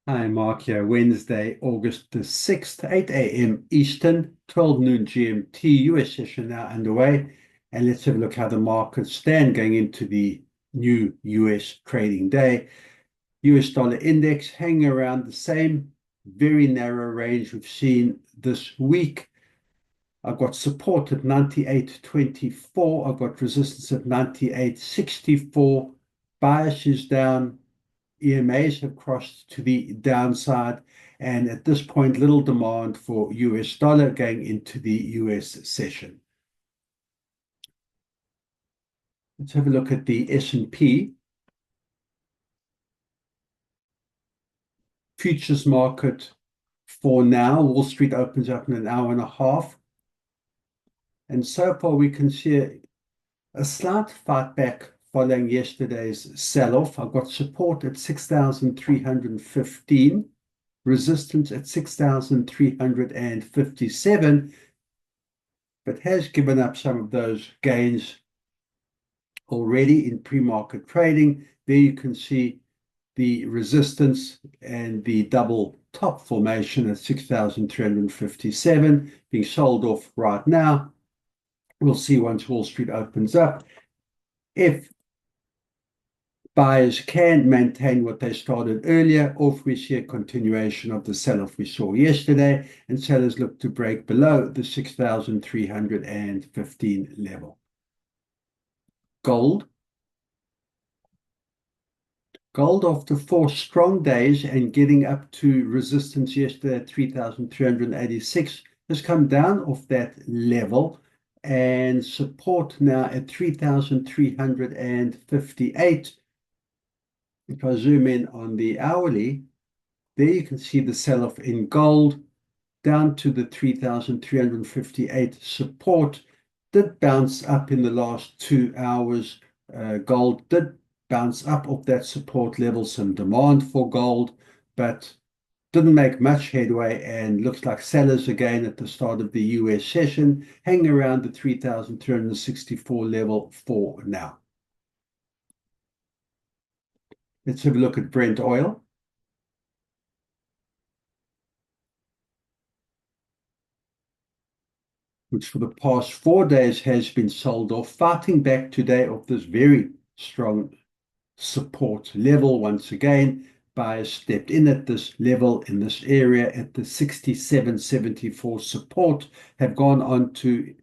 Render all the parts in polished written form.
Hi, Mark here. Wednesday, August the 6th, 8 a.m. Eastern, 12 noon GMT, US session now underway. And let's have a look how the markets stand going into the new US trading day. US dollar index hanging around the same very narrow range we've seen this week. I've got support at 98.24. I've got resistance at 98.64. Bias is down. EMAs have crossed to the downside, and at this point, little demand for US dollar going into the US session. Let's have a look at the S&P. Futures market for now. Wall Street opens up in an hour and a half. And so far, we can see a slight fight back following yesterday's sell-off. I've got support at 6,315, resistance at 6,357, but has given up some of those gains already in pre-market trading. There you can see the resistance and the double top formation at 6,357 being sold off right now. We'll see once Wall Street opens up if buyers can maintain what they started earlier, or if we see a continuation of the sell-off we saw yesterday, and sellers look to break below the 6,315 level. Gold. Gold, after 4 strong days and getting up to resistance yesterday at 3,386, has come down off that level, and support now at 3,358. If I zoom in on the hourly, there you can see the sell-off in gold down to the 3,358 support. Did bounce up in the last 2 hours. Gold did bounce up off that support level, some demand for gold, but didn't make much headway, and looks like sellers again at the start of the US session, hanging around the 3,364 level for now. Let's have a look at Brent oil. Which for the past 4 days has been sold off, fighting back today off this very strong support level. Once again, buyers stepped in at this level in this area at the 67.74 support, have gone on to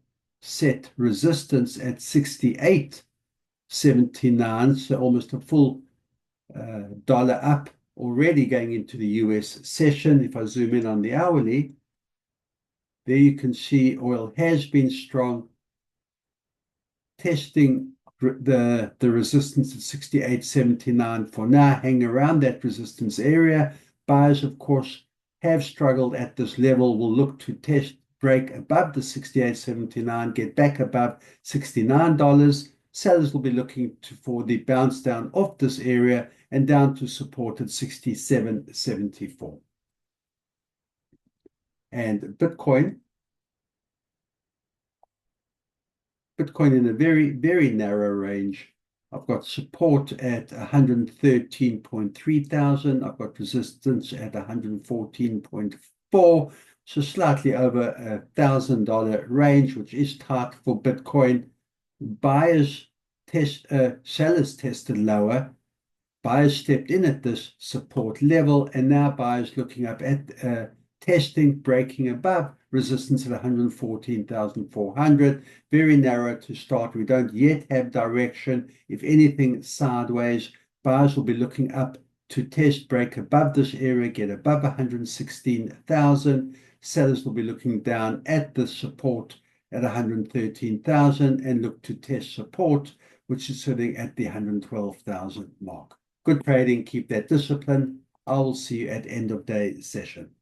set resistance at 68.79, so almost a full dollar up already going into the US session. If I zoom in on the hourly, there you can see oil has been strong, testing the resistance at 68.79 for now, hang around that resistance area. Buyers, of course, have struggled at this level, will look to test, break above the 68.79, get back above $69. Sellers will be looking for the bounce down off this area and down to support at 67.74. And Bitcoin in a very, very narrow range. I've got support at 113.3 thousand. I've got resistance at 114.4, so slightly over $1,000 range, which is tight for Bitcoin. Sellers tested lower. Buyers stepped in at this support level, and now buyers looking up at testing, breaking above resistance at 114,400. Very narrow to start. We don't yet have direction. If anything, sideways. Buyers will be looking up to test, break above this area, get above 116,000. Sellers will be looking down at the support at 113,000 and look to test support, which is sitting at the 112,000 mark. Good trading. Keep that discipline. I will see you at end of day session.